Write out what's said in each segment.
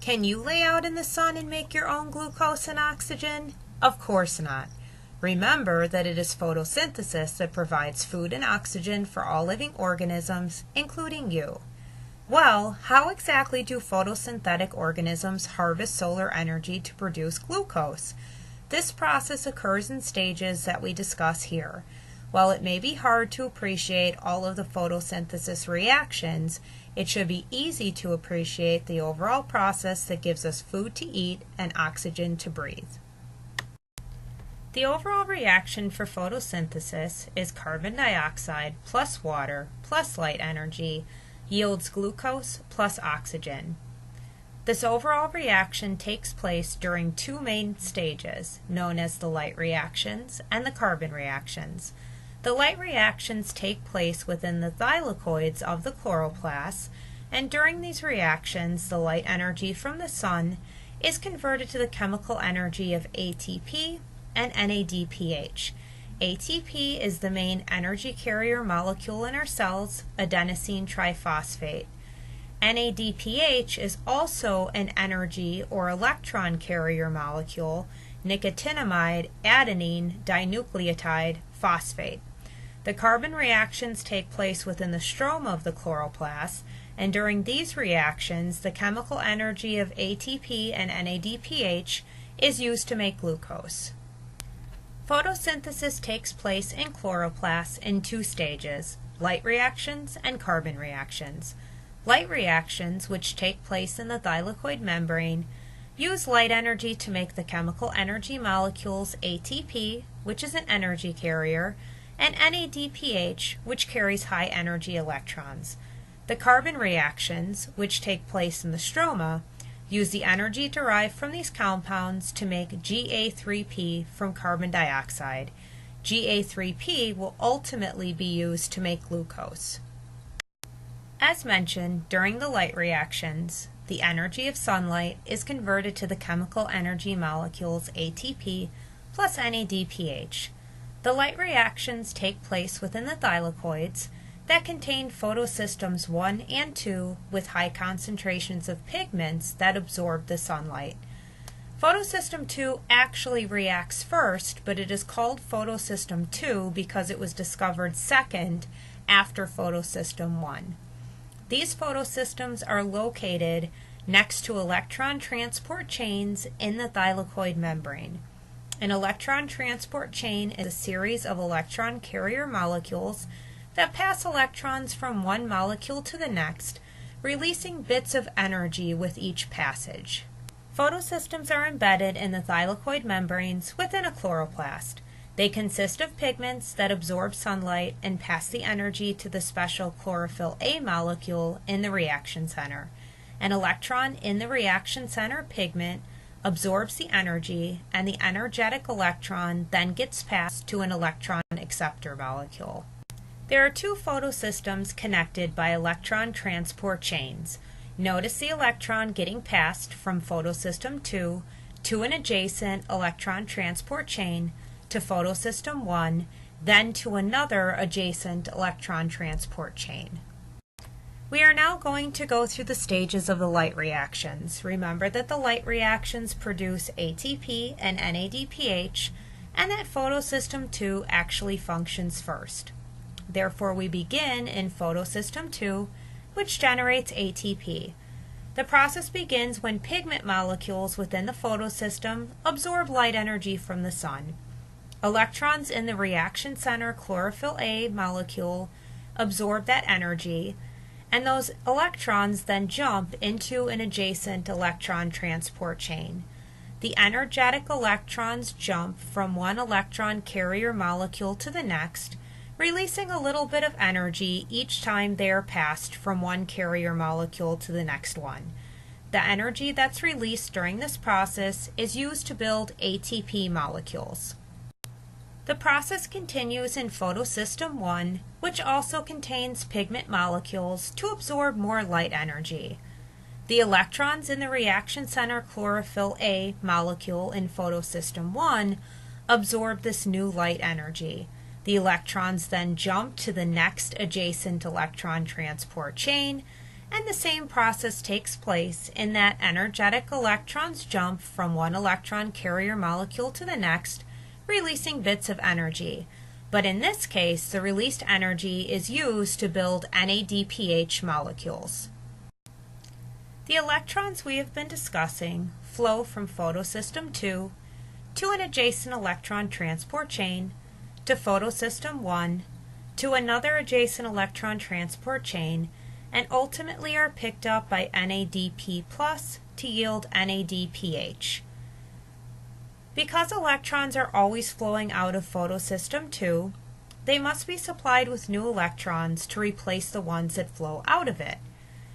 Can you lay out in the sun and make your own glucose and oxygen? Of course not. Remember that it is photosynthesis that provides food and oxygen for all living organisms, including you. Well, how exactly do photosynthetic organisms harvest solar energy to produce glucose? This process occurs in stages that we discuss here. While it may be hard to appreciate all of the photosynthesis reactions, it should be easy to appreciate the overall process that gives us food to eat and oxygen to breathe. The overall reaction for photosynthesis is carbon dioxide plus water plus light energy yields glucose plus oxygen. This overall reaction takes place during two main stages, known as the light reactions and the carbon reactions. The light reactions take place within the thylakoids of the chloroplasts, and during these reactions, the light energy from the sun is converted to the chemical energy of ATP and NADPH. ATP is the main energy carrier molecule in our cells, adenosine triphosphate. NADPH is also an energy or electron carrier molecule, nicotinamide adenine dinucleotide phosphate. The carbon reactions take place within the stroma of the chloroplast, and during these reactions, the chemical energy of ATP and NADPH is used to make glucose. Photosynthesis takes place in chloroplasts in two stages, light reactions and carbon reactions. Light reactions, which take place in the thylakoid membrane, use light energy to make the chemical energy molecules ATP, which is an energy carrier, and NADPH, which carries high energy electrons. The carbon reactions, which take place in the stroma, use the energy derived from these compounds to make Ga3P from carbon dioxide. Ga3P will ultimately be used to make glucose. As mentioned, during the light reactions, the energy of sunlight is converted to the chemical energy molecules ATP plus NADPH. The light reactions take place within the thylakoids that contain photosystems 1 and 2 with high concentrations of pigments that absorb the sunlight. Photosystem 2 actually reacts first, but it is called photosystem 2 because it was discovered second after photosystem 1. These photosystems are located next to electron transport chains in the thylakoid membrane. An electron transport chain is a series of electron carrier molecules that pass electrons from one molecule to the next, releasing bits of energy with each passage. Photosystems are embedded in the thylakoid membranes within a chloroplast. They consist of pigments that absorb sunlight and pass the energy to the special chlorophyll A molecule in the reaction center. An electron in the reaction center pigment absorbs the energy, and the energetic electron then gets passed to an electron acceptor molecule. There are two photosystems connected by electron transport chains. Notice the electron getting passed from photosystem 2 to an adjacent electron transport chain to photosystem 1, then to another adjacent electron transport chain. We are now going to go through the stages of the light reactions. Remember that the light reactions produce ATP and NADPH, and that photosystem 2 actually functions first. Therefore, we begin in photosystem 2, which generates ATP. The process begins when pigment molecules within the photosystem absorb light energy from the sun. Electrons in the reaction center chlorophyll A molecule absorb that energy, and those electrons then jump into an adjacent electron transport chain. The energetic electrons jump from one electron carrier molecule to the next, releasing a little bit of energy each time they are passed from one carrier molecule to the next one. The energy that's released during this process is used to build ATP molecules. The process continues in photosystem 1, which also contains pigment molecules to absorb more light energy. The electrons in the reaction center chlorophyll A molecule in photosystem 1 absorb this new light energy. The electrons then jump to the next adjacent electron transport chain, And the same process takes place in that energetic electrons jump from one electron carrier molecule to the next, releasing bits of energy. But in this case, the released energy is used to build NADPH molecules. The electrons we have been discussing flow from photosystem 2 to an adjacent electron transport chain, to photosystem 1, to another adjacent electron transport chain, and ultimately are picked up by NADP+ to yield NADPH. Because electrons are always flowing out of photosystem 2, they must be supplied with new electrons to replace the ones that flow out of it.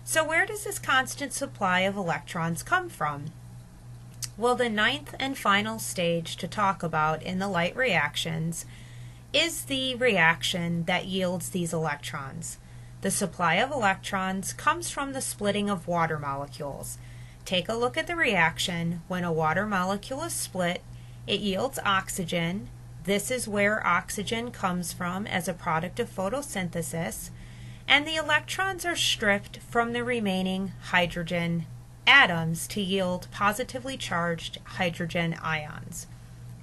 So where does this constant supply of electrons come from? Well, the ninth and final stage to talk about in the light reactions is the reaction that yields these electrons. The supply of electrons comes from the splitting of water molecules. Take a look at the reaction. When a water molecule is split, it yields oxygen. This is where oxygen comes from as a product of photosynthesis. And the electrons are stripped from the remaining hydrogen atoms to yield positively charged hydrogen ions.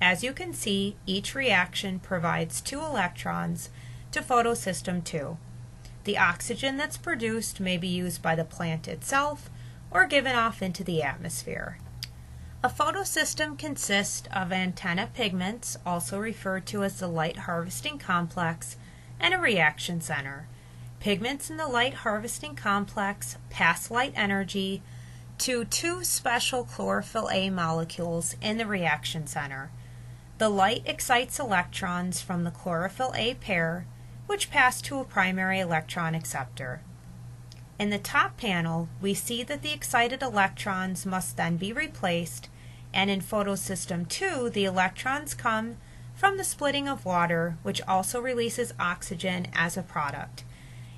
As you can see, each reaction provides 2 electrons to photosystem 2. The oxygen that's produced may be used by the plant itself or given off into the atmosphere. A photosystem consists of antenna pigments, also referred to as the light harvesting complex, and a reaction center. Pigments in the light harvesting complex pass light energy to 2 special chlorophyll A molecules in the reaction center. The light excites electrons from the chlorophyll A pair, which pass to a primary electron acceptor. In the top panel, we see that the excited electrons must then be replaced, and in photosystem 2, the electrons come from the splitting of water, which also releases oxygen as a product.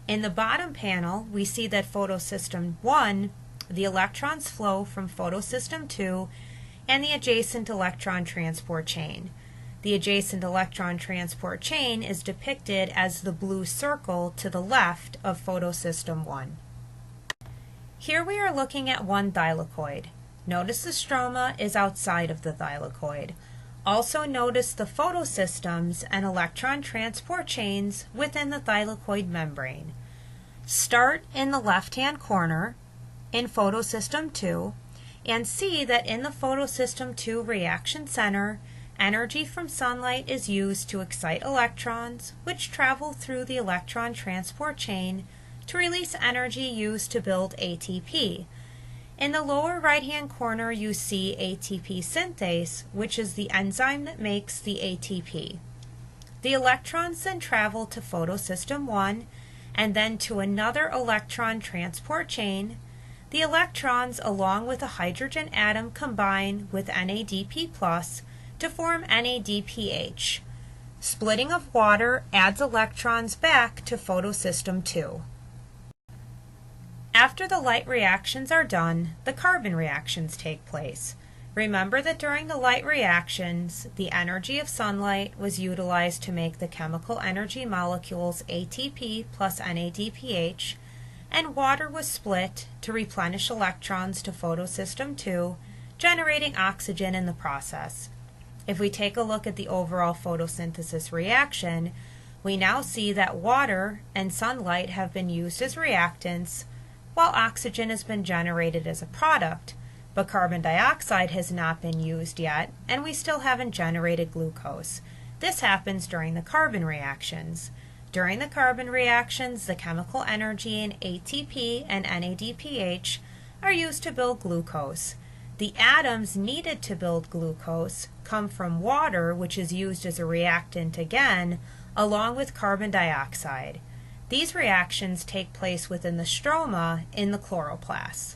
In the bottom panel, we see that photosystem 1, the electrons flow from photosystem 2 and the adjacent electron transport chain. The adjacent electron transport chain is depicted as the blue circle to the left of photosystem 1. Here we are looking at one thylakoid. Notice the stroma is outside of the thylakoid. Also notice the photosystems and electron transport chains within the thylakoid membrane. Start in the left-hand corner in photosystem 2 and see that in the photosystem 2 reaction center, energy from sunlight is used to excite electrons, which travel through the electron transport chain to release energy used to build ATP. In the lower right-hand corner, you see ATP synthase, which is the enzyme that makes the ATP. The electrons then travel to photosystem 1 and then to another electron transport chain. The electrons, along with a hydrogen atom, combine with NADP+ to form NADPH. Splitting of water adds electrons back to photosystem 2. After the light reactions are done, the carbon reactions take place. Remember that during the light reactions, the energy of sunlight was utilized to make the chemical energy molecules ATP plus NADPH, and water was split to replenish electrons to photosystem 2, generating oxygen in the process. If we take a look at the overall photosynthesis reaction, we now see that water and sunlight have been used as reactants, while oxygen has been generated as a product, but carbon dioxide has not been used yet, and we still haven't generated glucose. This happens during the carbon reactions. During the carbon reactions, the chemical energy in ATP and NADPH are used to build glucose. The atoms needed to build glucose come from water, which is used as a reactant again, along with carbon dioxide. These reactions take place within the stroma in the chloroplasts.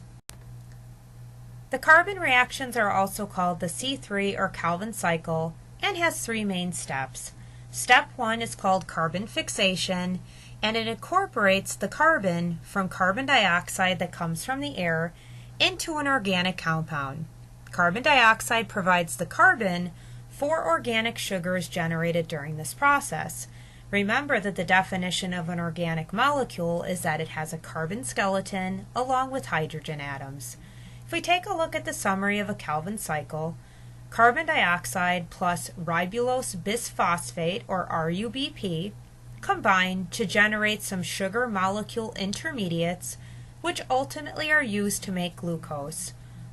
The carbon reactions are also called the C3 or Calvin cycle and has 3 main steps. Step 1 is called carbon fixation, and it incorporates the carbon from carbon dioxide that comes from the air into an organic compound. Carbon dioxide provides the carbon for organic sugars generated during this process. Remember that the definition of an organic molecule is that it has a carbon skeleton along with hydrogen atoms. If we take a look at the summary of a Calvin cycle, carbon dioxide plus ribulose bisphosphate, or RUBP, combine to generate some sugar molecule intermediates, which ultimately are used to make glucose.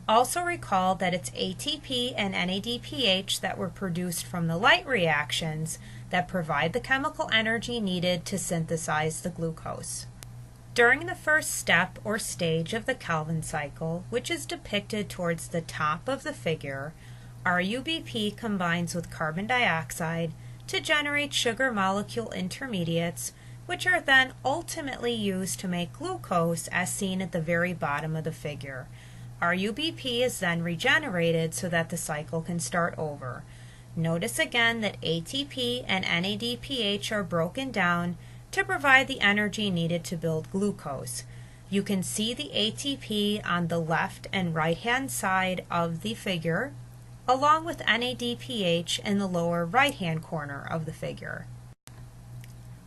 Also recall that it's ATP and NADPH that were produced from the light reactions that provide the chemical energy needed to synthesize the glucose. During the first step or stage of the Calvin cycle, which is depicted towards the top of the figure, RUBP combines with carbon dioxide to generate sugar molecule intermediates, which are then ultimately used to make glucose as seen at the very bottom of the figure. RUBP is then regenerated so that the cycle can start over. Notice again that ATP and NADPH are broken down to provide the energy needed to build glucose. You can see the ATP on the left and right hand side of the figure, along with NADPH in the lower right hand corner of the figure.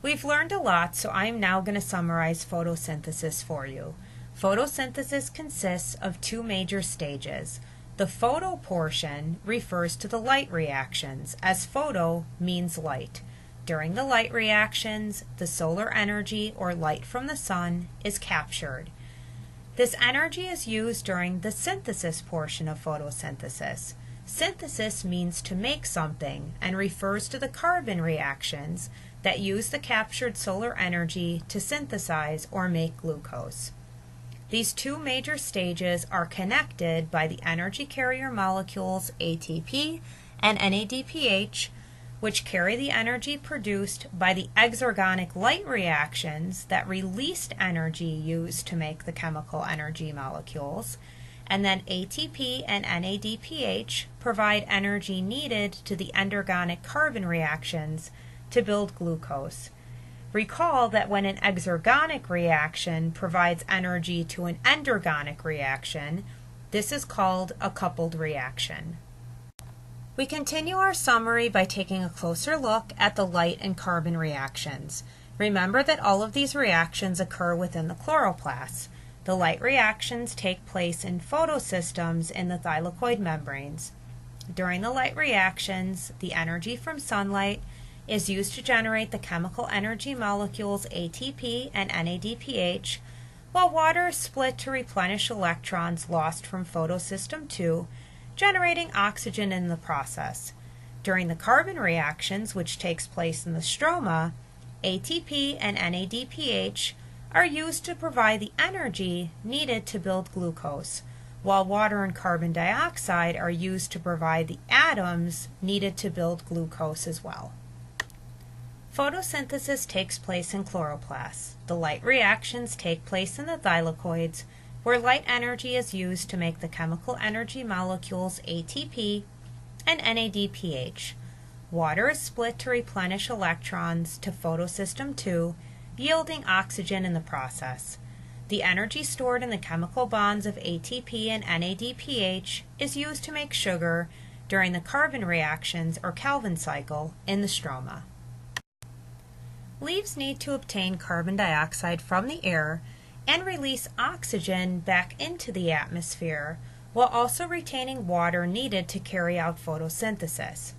We've learned a lot, so I'm now going to summarize photosynthesis for you. Photosynthesis consists of two major stages. The photo portion refers to the light reactions, as photo means light. During the light reactions, the solar energy or light from the sun is captured. This energy is used during the synthesis portion of photosynthesis. Synthesis means to make something and refers to the carbon reactions that use the captured solar energy to synthesize or make glucose. These two major stages are connected by the energy carrier molecules ATP and NADPH, which carry the energy produced by the exergonic light reactions that released energy used to make the chemical energy molecules, and then ATP and NADPH provide energy needed to the endergonic carbon reactions to build glucose. Recall that when an exergonic reaction provides energy to an endergonic reaction, this is called a coupled reaction. We continue our summary by taking a closer look at the light and carbon reactions. Remember that all of these reactions occur within the chloroplast. The light reactions take place in photosystems in the thylakoid membranes. During the light reactions, the energy from sunlight is used to generate the chemical energy molecules ATP and NADPH, while water is split to replenish electrons lost from photosystem 2, generating oxygen in the process. During the carbon reactions, which takes place in the stroma, ATP and NADPH are used to provide the energy needed to build glucose, while water and carbon dioxide are used to provide the atoms needed to build glucose as well. Photosynthesis takes place in chloroplasts. The light reactions take place in the thylakoids, where light energy is used to make the chemical energy molecules ATP and NADPH. Water is split to replenish electrons to photosystem 2, yielding oxygen in the process. The energy stored in the chemical bonds of ATP and NADPH is used to make sugar during the carbon reactions or Calvin cycle in the stroma. Leaves need to obtain carbon dioxide from the air and release oxygen back into the atmosphere, while also retaining water needed to carry out photosynthesis.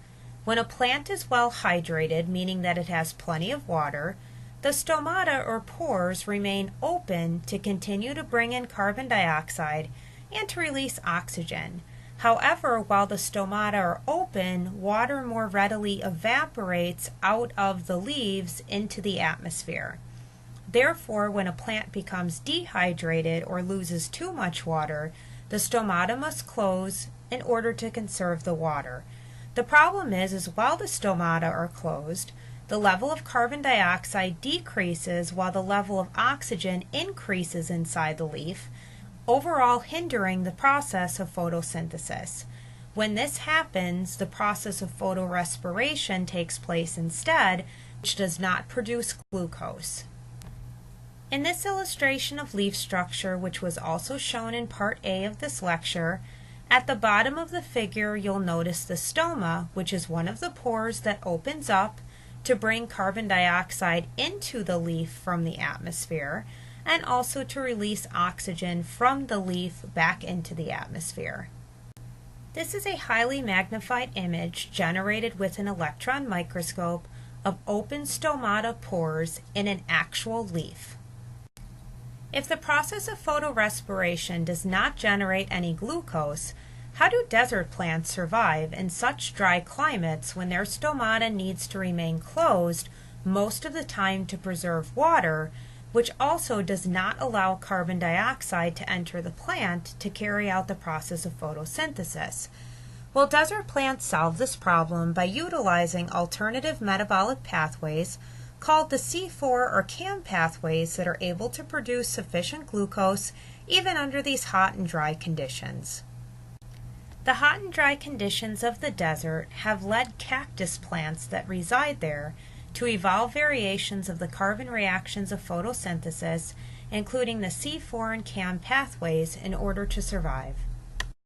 When a plant is well hydrated, meaning that it has plenty of water, the stomata or pores remain open to continue to bring in carbon dioxide and to release oxygen. However, while the stomata are open, water more readily evaporates out of the leaves into the atmosphere. Therefore, when a plant becomes dehydrated or loses too much water, the stomata must close in order to conserve the water. The problem is while the stomata are closed, the level of carbon dioxide decreases while the level of oxygen increases inside the leaf, overall hindering the process of photosynthesis. When this happens, the process of photorespiration takes place instead, which does not produce glucose. In this illustration of leaf structure, which was also shown in Part A of this lecture, at the bottom of the figure you'll notice the stoma, which is one of the pores that opens up, to bring carbon dioxide into the leaf from the atmosphere, and also to release oxygen from the leaf back into the atmosphere. This is a highly magnified image generated with an electron microscope of open stomata pores in an actual leaf. If the process of photorespiration does not generate any glucose, how do desert plants survive in such dry climates when their stomata needs to remain closed most of the time to preserve water, which also does not allow carbon dioxide to enter the plant to carry out the process of photosynthesis? Well, desert plants solve this problem by utilizing alternative metabolic pathways called the C4 or CAM pathways that are able to produce sufficient glucose even under these hot and dry conditions. The hot and dry conditions of the desert have led cactus plants that reside there to evolve variations of the carbon reactions of photosynthesis, including the C4 and CAM pathways, in order to survive.